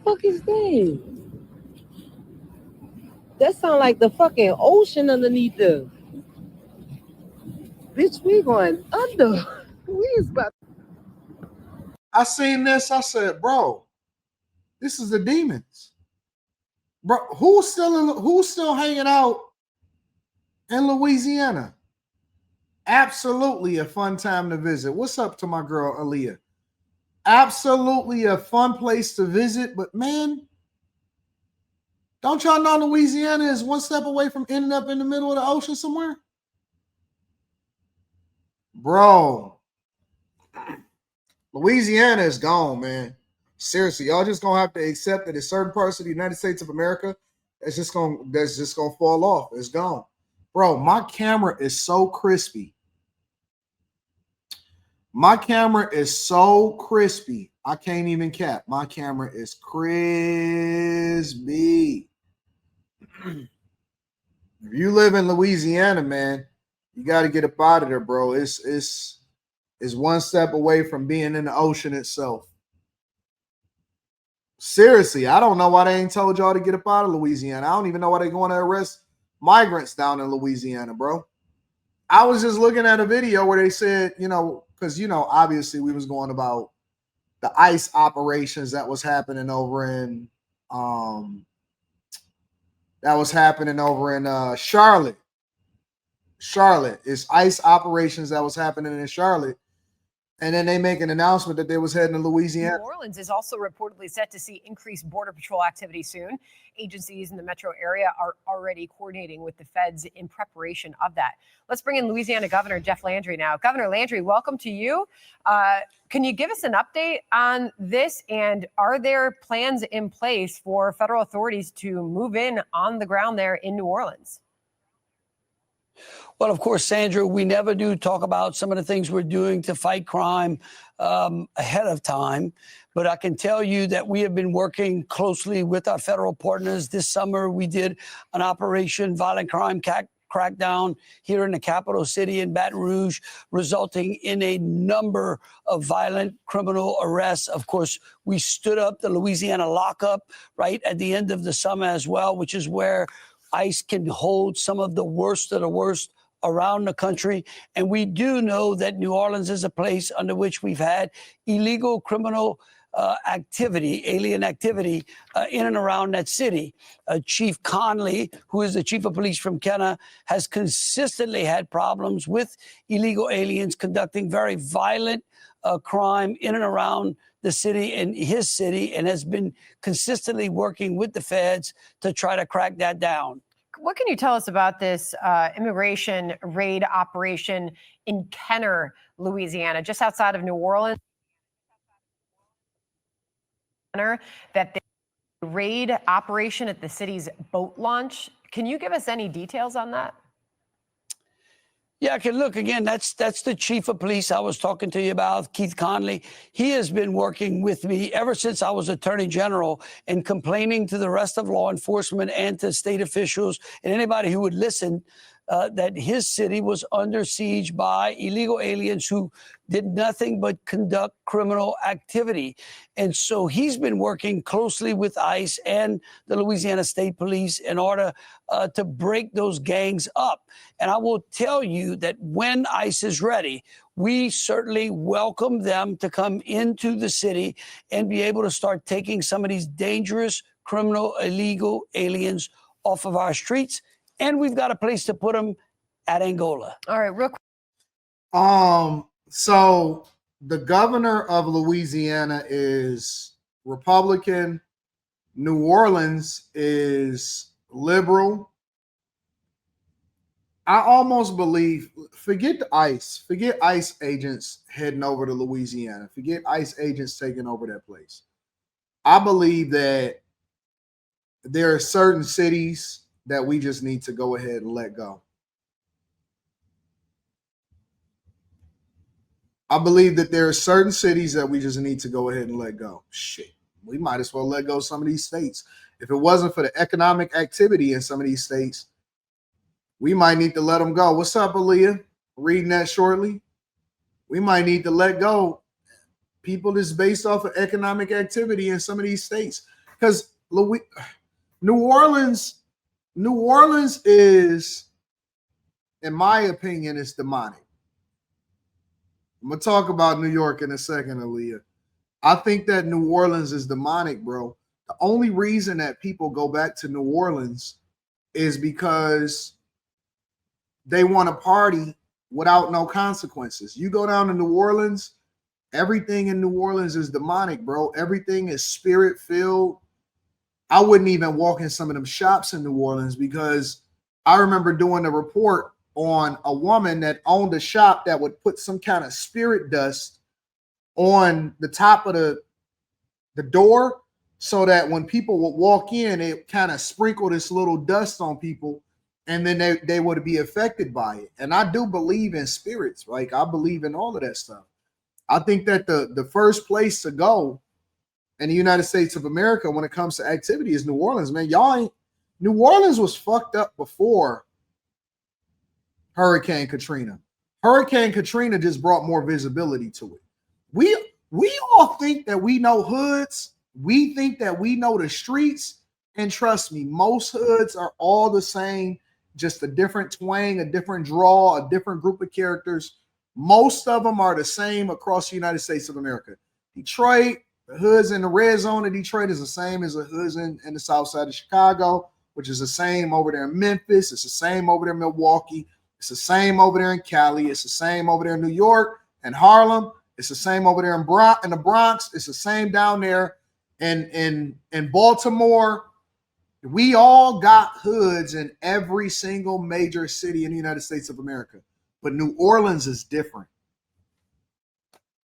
fuck is that? That sound like the fucking ocean underneath the bitch. We going under. We is about. I seen this. I said, bro, this is the demons. Bro, who's still hanging out in Louisiana? Absolutely a fun time to visit. What's up to my girl Aaliyah? Absolutely a fun place to visit, but man, don't y'all know Louisiana is one step away from ending up in the middle of the ocean somewhere? Bro, Louisiana is gone, man. Seriously, y'all just gonna have to accept that in certain parts of the United States of America, that's just gonna fall off. It's gone. Bro, my camera is so crispy. My camera is so crispy. I can't even cap. My camera is crispy. If you live in Louisiana, man, you got to get up out of there, bro. It's one step away from being in the ocean itself. Seriously, I don't know why they ain't told y'all to get up out of Louisiana. I don't even know why they're going to arrest migrants down in Louisiana, bro. I was just looking at a video where they said, because, obviously we was going about the ICE operations that was happening over in Charlotte. Charlotte. It's ICE operations that was happening in Charlotte. And then they make an announcement that they was heading to Louisiana. New Orleans is also reportedly set to see increased Border Patrol activity soon. Agencies in the metro area are already coordinating with the feds in preparation of that. Let's bring in Louisiana Governor Jeff Landry now. Governor Landry, welcome to you. Can you give us an update on this? And are there plans in place for federal authorities to move in on the ground there in New Orleans? Well, of course, Sandra, we never do talk about some of the things we're doing to fight crime ahead of time. But I can tell you that we have been working closely with our federal partners. This summer, we did an Operation Violent Crime crackdown here in the capital city in Baton Rouge, resulting in a number of violent criminal arrests. Of course, we stood up the Louisiana lockup right at the end of the summer as well, which is where ICE can hold some of the worst of the worst around the country. And we do know that New Orleans is a place under which we've had illegal criminal activity, alien activity in and around that city. Chief Conley, who is the chief of police from Kenner, has consistently had problems with illegal aliens conducting very violent crime in and around the city and his city, and has been consistently working with the feds to try to crack that down. What can you tell us about this immigration raid operation in Kenner, Louisiana, just outside of New Orleans? That the raid operation at the city's boat launch. Can you give us any details on that? Yeah, I can look again. That's the chief of police I was talking to you about, Keith Conley. He has been working with me ever since I was Attorney General and complaining to the rest of law enforcement and to state officials and anybody who would listen that his city was under siege by illegal aliens who did nothing but conduct criminal activity. And so he's been working closely with ICE and the Louisiana State Police in order to break those gangs up. And I will tell you that when ICE is ready, we certainly welcome them to come into the city and be able to start taking some of these dangerous criminal illegal aliens off of our streets. And we've got a place to put them at Angola. All right, real quick. So the governor of Louisiana is Republican. New Orleans is liberal. I almost believe, forget ICE agents heading over to Louisiana. Forget ICE agents taking over that place. I believe that there are certain cities that we just need to go ahead and let go. I believe that there are certain cities that we just need to go ahead and let go. Shit, we might as well let go of some of these states. If it wasn't for the economic activity in some of these states, we might need to let them go. What's up, Aaliyah? Reading that shortly. We might need to let go people that's based off of economic activity in some of these states. because New Orleans is, in my opinion, is demonic. I'm gonna talk about New York in a second, Aaliyah. I think that New Orleans is demonic, bro. The only reason that people go back to New Orleans is because they want to party without no consequences. You go down to New Orleans, everything in New Orleans is demonic, bro. Everything is spirit filled. I wouldn't even walk in some of them shops in New Orleans because I remember doing a report on a woman that owned a shop that would put some kind of spirit dust on the top of the door so that when people would walk in, it kind of sprinkled this little dust on people, and then they would be affected by it. And I do believe in spirits. Like, I believe in all of that stuff. I think that the first place to go in the United States of America when it comes to activity is New Orleans, man. New Orleans was fucked up before Hurricane Katrina. Hurricane Katrina just brought more visibility to it. We all think that we know hoods. We think that we know the streets. And trust me, most hoods are all the same, just a different twang, a different draw, a different group of characters. Most of them are the same across the United States of America. Detroit, the hoods in the red zone of Detroit is the same as the hoods in the south side of Chicago, which is the same over there in Memphis. It's the same over there in Milwaukee. It's the same over there in Cali. It's the same over there in New York and Harlem. It's the same over there in the Bronx. It's the same down there in Baltimore. We all got hoods in every single major city in the United States of America. But New Orleans is different.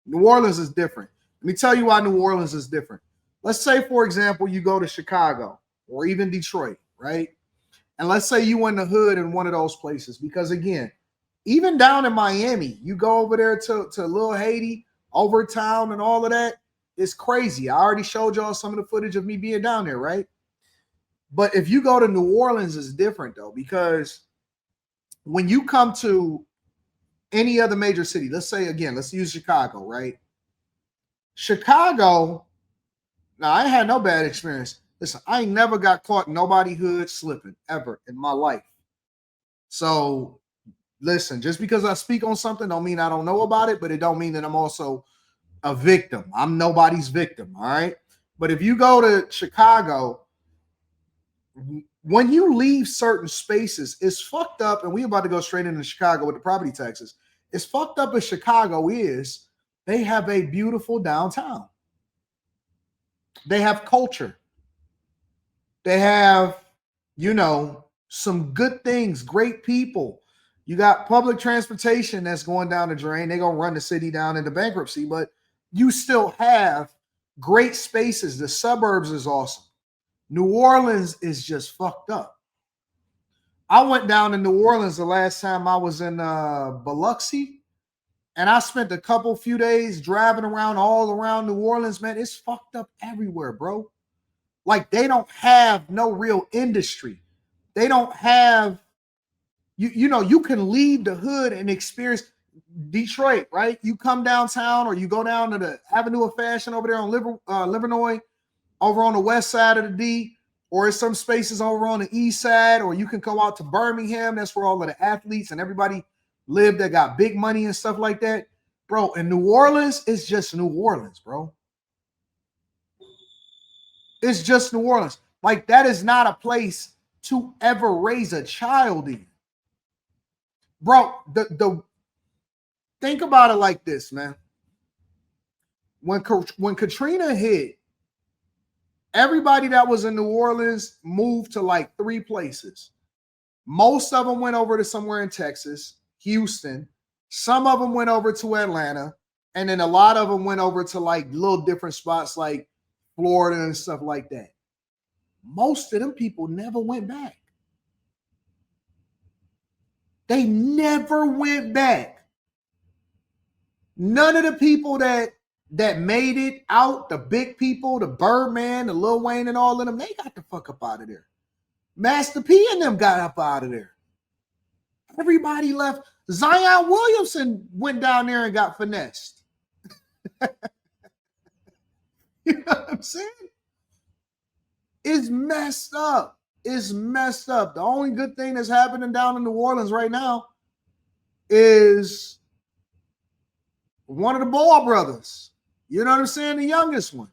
New Orleans is different. Let me tell you why New Orleans is different. Let's say, for example, you go to Chicago or even Detroit, right? And let's say you in the hood in one of those places. Because again, even down in Miami, you go over there to Little Haiti, over town and all of that. It's crazy. I already showed y'all some of the footage of me being down there, right? But if you go to New Orleans, it's different though, because when you come to any other major city, let's say again, let's use Chicago, right? Chicago, now I had no bad experience. Listen, I ain't never got caught nobody hood slipping ever in my life. So listen, just because I speak on something don't mean I don't know about it, but it don't mean that I'm also a victim. I'm nobody's victim, all right? But if you go to Chicago, when you leave certain spaces, it's fucked up, and we about to go straight into Chicago with the property taxes. It's fucked up as Chicago is, they have a beautiful downtown. They have culture. They have, some good things, great people. You got public transportation that's going down the drain. They're going to run the city down into bankruptcy, but you still have great spaces. The suburbs is awesome. New Orleans is just fucked up. I went down to New Orleans the last time I was in Biloxi, and I spent a few days driving around all around New Orleans, man. It's fucked up everywhere, bro. Like, they don't have no real industry. They don't have, you can leave the hood and experience Detroit, right? You come downtown or you go down to the Avenue of Fashion over there on Livernois, over on the west side of the D, or in some spaces over on the east side, or you can go out to Birmingham. That's where all of the athletes and everybody live that got big money and stuff like that. Bro, in New Orleans, it's just New Orleans, bro. It's just New Orleans. Like, that is not a place to ever raise a child in. Bro, think about it like this, man. When Katrina hit, everybody that was in New Orleans moved to like 3 places. Most of them went over to somewhere in Texas, Houston. Some of them went over to Atlanta. And then a lot of them went over to like little different spots like Florida and stuff like that. Most of them people never went back. They never went back. None of the people that made it out, the big people, the Birdman, the Lil Wayne and all of them, they got the fuck up out of there. Master P and them got up out of there. Everybody left. Zion Williamson went down there and got finessed. You know what I'm saying? It's messed up. It's messed up. The only good thing that's happening down in New Orleans right now is one of the Ball brothers. You know what I'm saying? The youngest one.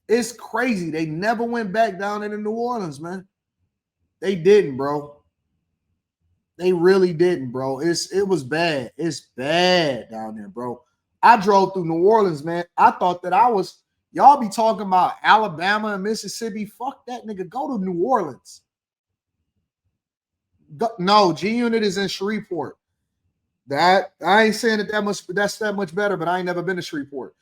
It's crazy. They never went back down into New Orleans, man. They didn't, bro. They really didn't, bro. It was bad. It's bad down there, bro. I drove through New Orleans, man. I thought that y'all be talking about Alabama and Mississippi. Fuck that, nigga. Go to New Orleans. No, G Unit is in Shreveport. That I ain't saying that's that much better, but I ain't never been to Shreveport.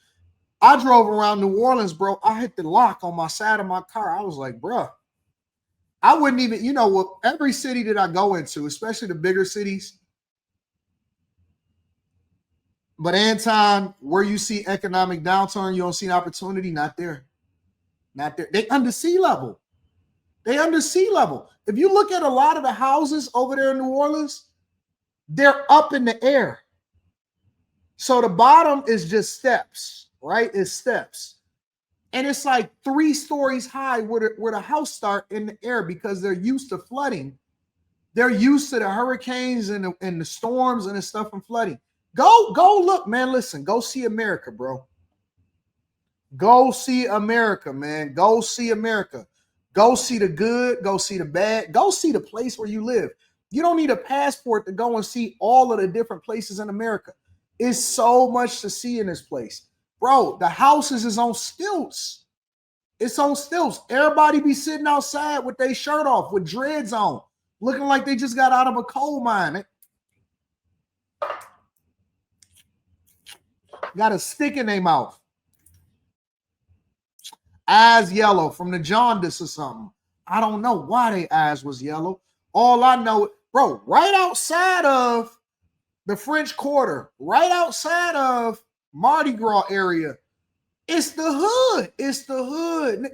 I drove around New Orleans, bro. I hit the lock on my side of my car. I was like, bro, I wouldn't even, you know what? Every city that I go into, especially the bigger cities, but Anton, where you see economic downturn, you don't see opportunity, not there. Not there. They under sea level. They under sea level. If you look at a lot of the houses over there in New Orleans, they're up in the air. So the bottom is just steps, right? It's steps. And it's like 3 stories high where the house start in the air because they're used to flooding. They're used to the hurricanes and the storms and the stuff and flooding. Go look, man. Listen, go see America, bro. Go see America, man. Go see America. Go see the good. Go see the bad. Go see the place where you live. You don't need a passport to go and see all of the different places in America. It's so much to see in this place. Bro, the houses is on stilts. It's on stilts. Everybody be sitting outside with their shirt off, with dreads on, looking like they just got out of a coal mine. Got a stick in their mouth. Eyes yellow from the jaundice or something. I don't know why their eyes was yellow. All I know, bro, right outside of the French Quarter, right outside of Mardi Gras area, it's the hood. It's the hood.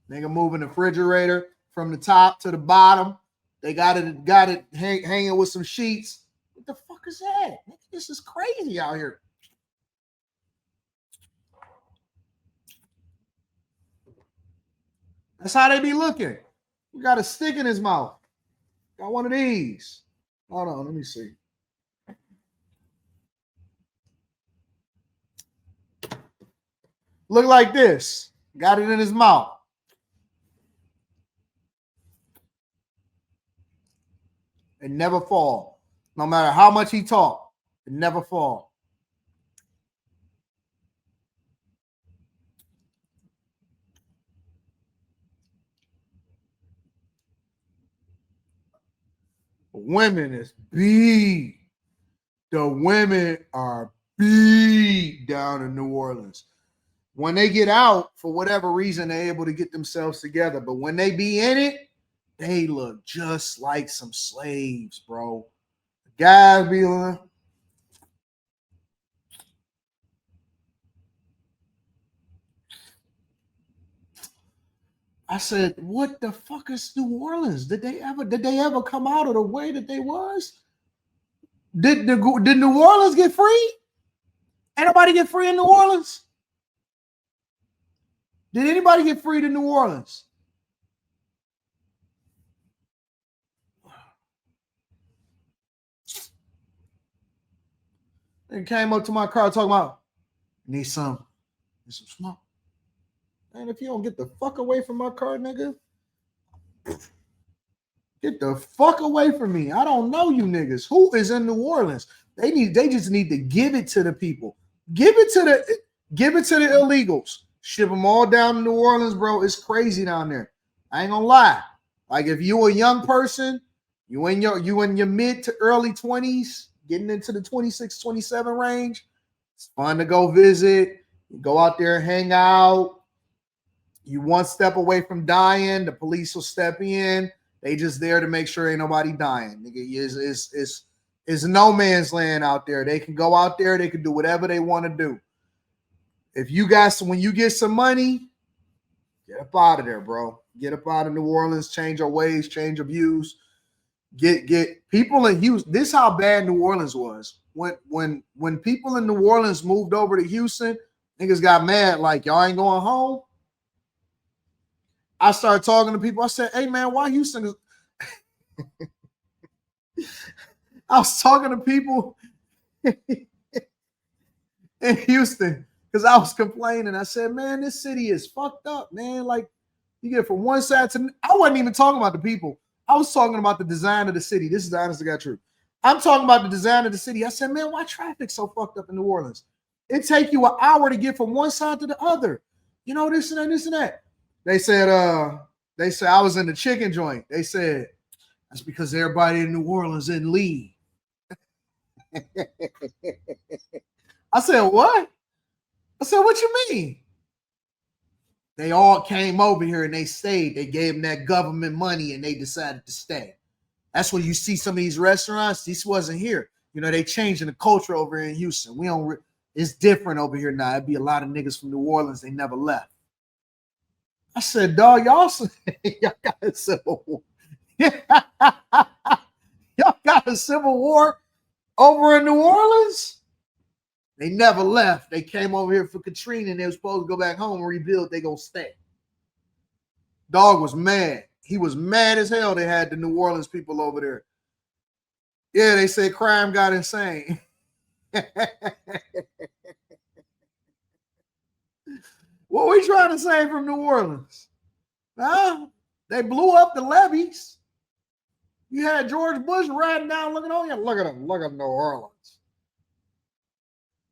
Nigga moving the refrigerator from the top to the bottom. They got it hanging with some sheets. What the fuck is that? This is crazy out here. That's how they be looking. He got a stick in his mouth. Got one of these. Hold on, let me see. Look like this. Got it in his mouth. It never fall. No matter how much he talk, it never fall. Women is beat. The women are beat down in New Orleans. When they get out, for whatever reason, they're able to get themselves together. But when they be in it, they look just like some slaves, bro. The guys be like, I said, what the fuck is New Orleans? Did they ever come out of the way that they was? Did New Orleans get free? Anybody get free in New Orleans? Did anybody get free to New Orleans? They came up to my car talking about, need some smoke. Man, if you don't get the fuck away from my car, nigga, get the fuck away from me. I don't know you niggas. Who is in New Orleans? They just need to give it to the people. Give it to the illegals. Ship them all down to New Orleans, bro. It's crazy down there. I ain't gonna lie. Like if you a young person, you in your mid to early 20s, getting into the 26, 27 range, it's fun to go visit. You go out there and hang out. You one step away from dying, the police will step in. They just there to make sure ain't nobody dying. It's no man's land out there. They can go out there. They can do whatever they want to do. If you guys, when you get some money, get up out of there, bro. Get up out of New Orleans. Change your ways. Change your views. Get people in Houston. This is how bad New Orleans was. When people in New Orleans moved over to Houston, Niggas got mad like, y'all ain't going home. I started talking to people. I said, hey, man, why Houston is... I was talking to people in Houston because I was complaining. I said, man, this city is fucked up, man. Like, you get from one side to... I wasn't even talking about the people. I was talking about the design of the city. This is the honest to God truth. I'm talking about the design of the city. I said, man, why traffic so fucked up in New Orleans? It take you an hour to get from one side to the other. You know, this and that, this and that. They said, I was in the chicken joint. They said, that's because everybody in New Orleans didn't leave. I said, what? I said, what you mean? They all came over here and they stayed. They gave them that government money and they decided to stay. That's when you see some of these restaurants. This wasn't here. You know, they changing the culture over here in Houston. It's different over here now. It'd be a lot of niggas from New Orleans. They never left. I said, dog, y'all got a civil war. Y'all got a civil war over in New Orleans? They never left. They came over here for Katrina and they were supposed to go back home and rebuild. They gonna stay. Dog was mad. He was mad as hell they had the New Orleans people over there. Yeah, they say crime got insane. What we trying to say from New Orleans? Huh? They blew up the levees. You had George Bush riding down looking on you. Look at him. Look at New Orleans.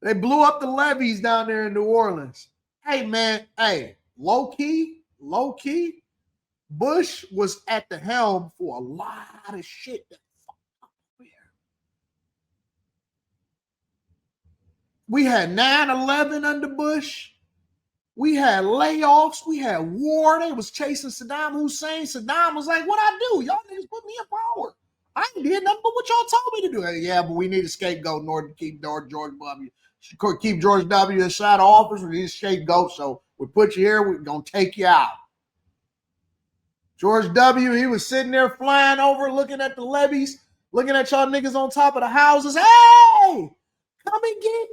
They blew up the levees down there in New Orleans. Hey, man. Hey, low key. Bush was at the helm for a lot of shit that fucked up here. We had 9/11 under Bush. We had layoffs. We had war. They was chasing Saddam Hussein. Saddam was like, what I do? Y'all niggas put me in power. I ain't did nothing but what y'all told me to do. Yeah, but we need a scapegoat in order to keep George W. Keep George W. inside of office. We need a scapegoat. So we put you here. We're going to take you out. George W., he was sitting there flying over, looking at the levees, looking at y'all niggas on top of the houses. Hey, come and get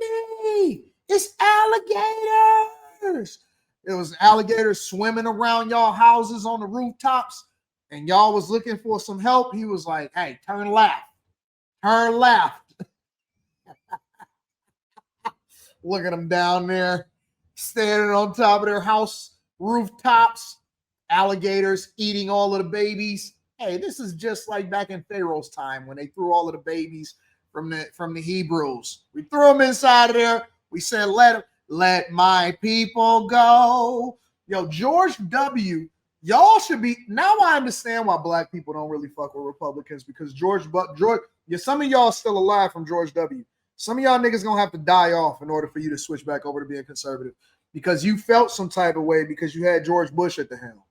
me. It's alligators. It was alligators swimming around y'all houses on the rooftops, and y'all was looking for some help. He was like, hey, turn left. Turn left. Look at them down there, standing on top of their house rooftops. Alligators eating all of the babies. Hey, this is just like back in Pharaoh's time when they threw all of the babies from the Hebrews. We threw them inside of there. We said, let my people go. Yo, George W., y'all should be, now I understand why black people don't really fuck with Republicans, because some of y'all still alive from George W. Some of y'all niggas gonna have to die off in order for you to switch back over to being conservative, because you felt some type of way because you had George Bush at the helm.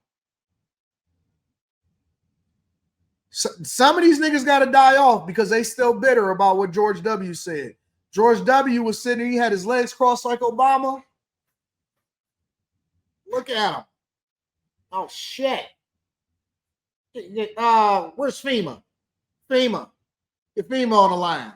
So, some of these niggas got to die off because they still bitter about what George W. said. George W. was sitting, he had his legs crossed like Obama. Look at him. Oh, shit. Where's FEMA? FEMA. Get FEMA on the line.